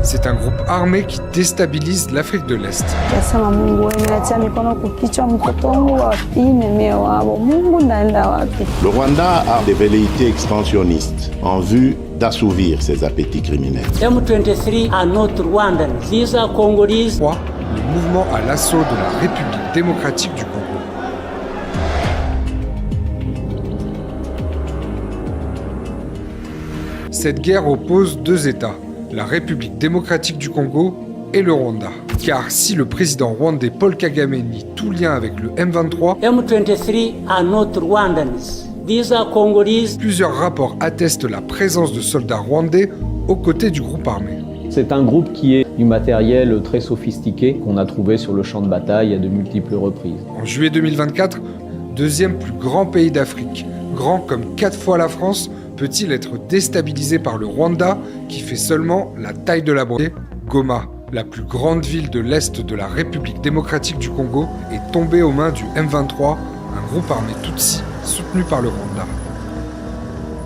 C'est un groupe armé qui déstabilise l'Afrique de l'Est. Le Rwanda a des velléités expansionnistes en vue d'assouvir ses appétits criminels. M23 are not Rwandans. These are Congolese. 3. Le mouvement à l'assaut de la République démocratique du Congo. Cette guerre oppose deux États, la République démocratique du Congo et le Rwanda. Car si le président rwandais Paul Kagame nie tout lien avec le M23, M23 are not Rwandans. These are Congolese. Plusieurs rapports attestent la présence de soldats rwandais aux côtés du groupe armé. C'est un groupe qui est du matériel très sophistiqué qu'on a trouvé sur le champ de bataille à de multiples reprises. En juillet 2024, deuxième plus grand pays d'Afrique, grand comme 4 fois la France, peut-il être déstabilisé par le Rwanda qui fait seulement la taille de la Bretagne ? Goma, la plus grande ville de l'Est de la République démocratique du Congo, est tombée aux mains du M23, un groupe armé Tutsi soutenu par le Rwanda.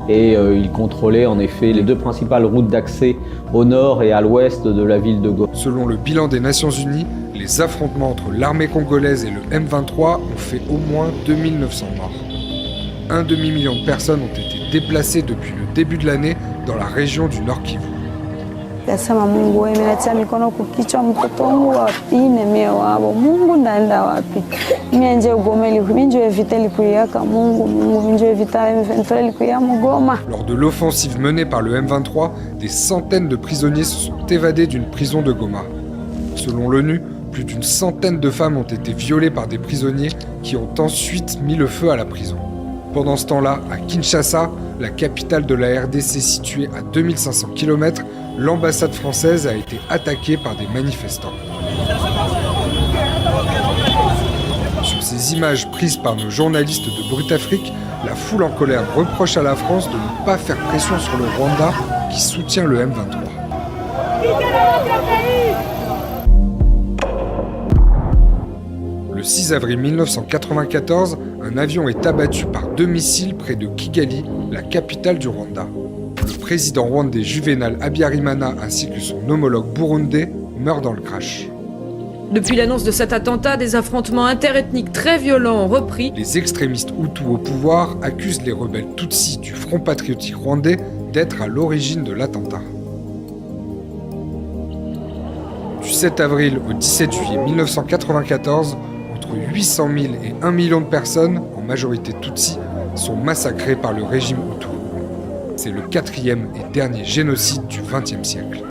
Et il contrôlait en effet les deux principales routes d'accès au nord et à l'ouest de la ville de Goma. Selon le bilan des Nations Unies, les affrontements entre l'armée congolaise et le M23 ont fait au moins 2900 morts. Un demi-million de personnes ont été déplacées depuis le début de l'année dans la région du Nord Kivu. Nasema Mungu wewe, nimetia mikono kukichwa mtoto wangu wa pili mie wabo. Mungu ndaenda wapi? Mie nje ugomeli, mie nje evita likuyaka Mungu nje evita M23 likuya Mugoma. Lors de l'offensive menée par le M23, des centaines de prisonniers se sont évadés d'une prison de Goma. Selon l'ONU, plus d'une centaine de femmes ont été violées par des prisonniers qui ont ensuite mis le feu à la prison. Pendant ce temps-là, à Kinshasa, la capitale de la RDC située à 2500 km, l'ambassade française a été attaquée par des manifestants. Sur ces images prises par nos journalistes de Brut Afrique, la foule en colère reproche à la France de ne pas faire pression sur le Rwanda qui soutient le M23. Le 6 avril 1994, un avion est abattu par 2 missiles près de Kigali, la capitale du Rwanda. Le président rwandais Juvenal Habyarimana ainsi que son homologue burundais meurent dans le crash. Depuis l'annonce de cet attentat, des affrontements interethniques très violents ont repris. Les extrémistes Hutus au pouvoir accusent les rebelles Tutsis du Front patriotique rwandais d'être à l'origine de l'attentat. Du 7 avril au 17 juillet 1994, entre 800 000 et 1 million de personnes, en majorité Tutsis, sont massacrées par le régime Hutu. C'est le 4e et dernier génocide du XXe siècle.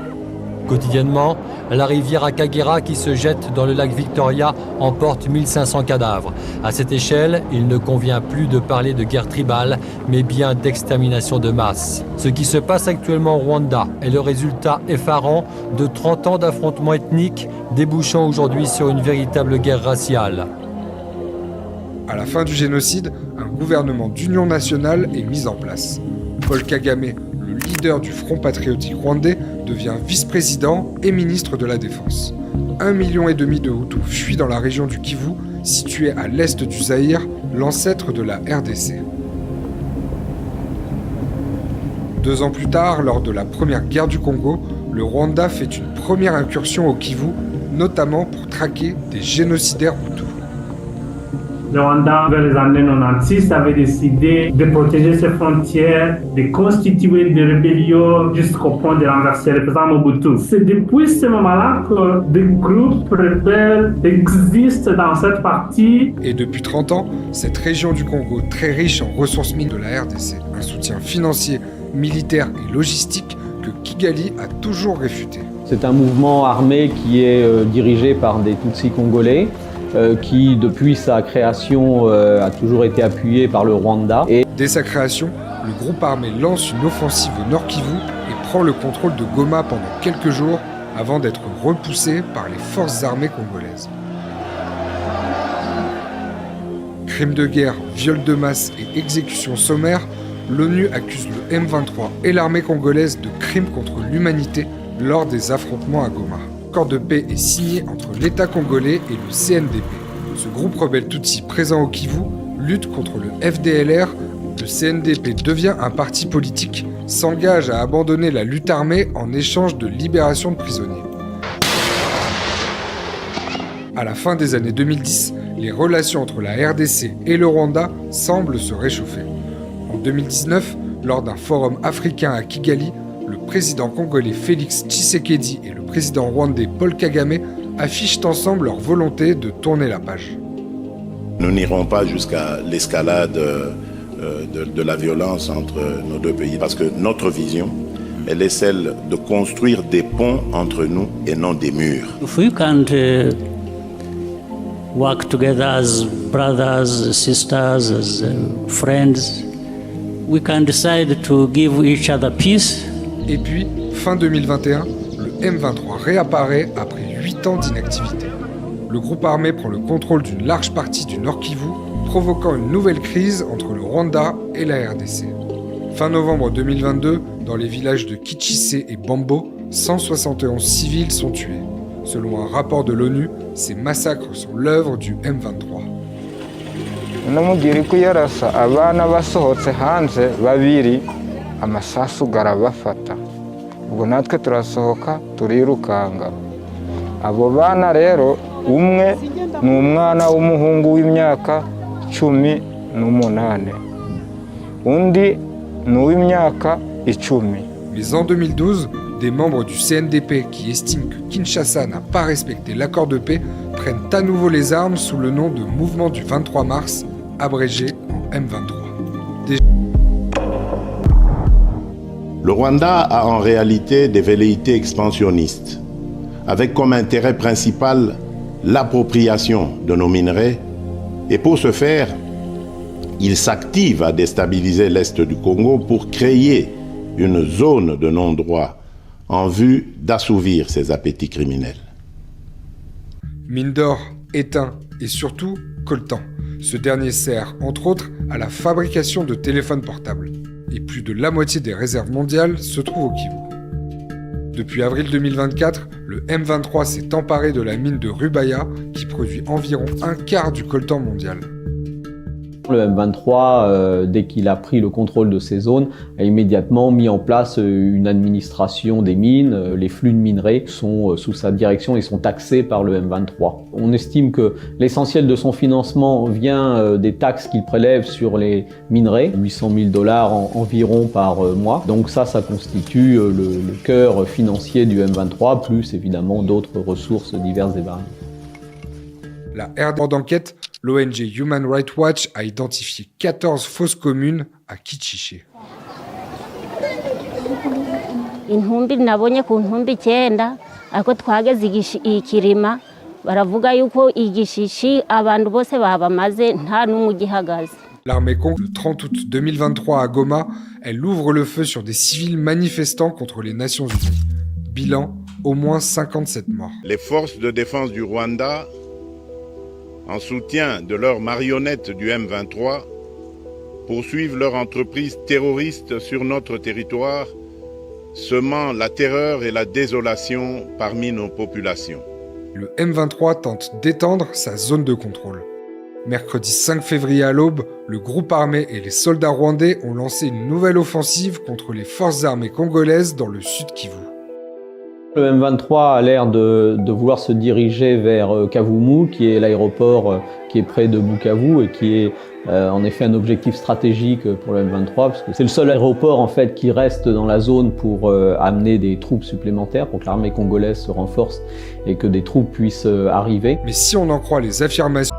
Quotidiennement, la rivière Akagera qui se jette dans le lac Victoria emporte 1500 cadavres. À cette échelle, il ne convient plus de parler de guerre tribale, mais bien d'extermination de masse. Ce qui se passe actuellement au Rwanda est le résultat effarant de 30 ans d'affrontements ethniques, débouchant aujourd'hui sur une véritable guerre raciale. À la fin du génocide, un gouvernement d'union nationale est mis en place. Paul Kagame, le leader du Front patriotique rwandais, devient vice-président et ministre de la Défense. 1,5 million de Hutus fuient dans la région du Kivu, située à l'est du Zaïre, l'ancêtre de la RDC. 2 ans plus tard, lors de la première guerre du Congo, le Rwanda fait une première incursion au Kivu, notamment pour traquer des génocidaires Hutus. Le Rwanda, vers les années 96, avait décidé de protéger ses frontières, de constituer des rébellions jusqu'au point de renverser le président Mobutu. C'est depuis ce moment-là que des groupes rebelles existent dans cette partie. Et depuis 30 ans, cette région du Congo, très riche en ressources minières de la RDC, un soutien financier, militaire et logistique que Kigali a toujours réfuté. C'est un mouvement armé qui est dirigé par des Tutsis congolais, qui, depuis sa création, a toujours été appuyé par le Rwanda. Dès sa création, le groupe armé lance une offensive au Nord Kivu et prend le contrôle de Goma pendant quelques jours avant d'être repoussé par les forces armées congolaises. Crimes de guerre, viols de masse et exécutions sommaires, l'ONU accuse le M23 et l'armée congolaise de crimes contre l'humanité lors des affrontements à Goma. L'accord de paix est signé entre l'État congolais et le CNDP. Ce groupe rebelle Tutsi présent au Kivu lutte contre le FDLR, le CNDP devient un parti politique, s'engage à abandonner la lutte armée en échange de libération de prisonniers. À la fin des années 2010, les relations entre la RDC et le Rwanda semblent se réchauffer. En 2019, lors d'un forum africain à Kigali, le président congolais Félix Tshisekedi et le président rwandais Paul Kagame affichent ensemble leur volonté de tourner la page. Nous n'irons pas jusqu'à l'escalade de la violence entre nos deux pays, parce que notre vision, elle est celle de construire des ponts entre nous et non des murs. If we can't work together as brothers, sisters, as friends, we can decide to give each other peace. Et puis, fin 2021, le M23 réapparaît après 8 ans d'inactivité. Le groupe armé prend le contrôle d'une large partie du Nord Kivu, provoquant une nouvelle crise entre le Rwanda et la RDC. Fin novembre 2022, dans les villages de Kichissé et Bambo, 171 civils sont tués. Selon un rapport de l'ONU, ces massacres sont l'œuvre du M23. Namubwira ko yarasa abana basohotse hanze babiri amasasu garabafata ubwo natwe turasohoka turirukanga abo bana rero umwe ni umwana w'umuhungu w'imyaka 18 undi ni uw'imyaka 10. Mais en 2012, des membres du CNDP qui estiment que Kinshasa n'a pas respecté l'accord de paix prennent à nouveau les armes sous le nom de Mouvement du 23 mars, abrégé en M23. Le Rwanda a en réalité des velléités expansionnistes, avec comme intérêt principal l'appropriation de nos minerais, et pour ce faire, il s'active à déstabiliser l'Est du Congo pour créer une zone de non-droit en vue d'assouvir ses appétits criminels. Mine d'or, étain et surtout coltan. Ce dernier sert, entre autres, à la fabrication de téléphones portables. Et plus de la moitié des réserves mondiales se trouvent au Kivu. Depuis avril 2024, le M23 s'est emparé de la mine de Rubaya, qui produit environ un quart du coltan mondial. Le M23, dès qu'il a pris le contrôle de ces zones, a immédiatement mis en place une administration des mines. Les flux de minerais sont sous sa direction et sont taxés par le M23. On estime que l'essentiel de son financement vient des taxes qu'il prélève sur les minerais, $800 000 environ par mois. Donc ça constitue le cœur financier du M23, plus évidemment d'autres ressources diverses et variées. La RD d'enquête, l'ONG Human Rights Watch a identifié 14 fausses communes à Kichiché. Intumbi nabonye ku ntumbi 9 ariko twageze ikirima baravuga yuko igishishi abantu bose babamaze nta numwe gihagaze. L'armée congolaise, le 30 août 2023 à Goma, elle ouvre le feu sur des civils manifestant contre les Nations Unies. Bilan, au moins 57 morts. Les forces de défense du Rwanda, en soutien de leurs marionnettes du M23, poursuivent leur entreprise terroriste sur notre territoire, semant la terreur et la désolation parmi nos populations. Le M23 tente d'étendre sa zone de contrôle. Mercredi 5 février à l'aube, le groupe armé et les soldats rwandais ont lancé une nouvelle offensive contre les forces armées congolaises dans le sud Kivu. Le M23 a l'air de vouloir se diriger vers Kavumu, qui est l'aéroport qui est près de Bukavu et qui est en effet un objectif stratégique pour le M23, parce que c'est le seul aéroport en fait qui reste dans la zone pour amener des troupes supplémentaires, pour que l'armée congolaise se renforce et que des troupes puissent arriver. Mais si on en croit les affirmations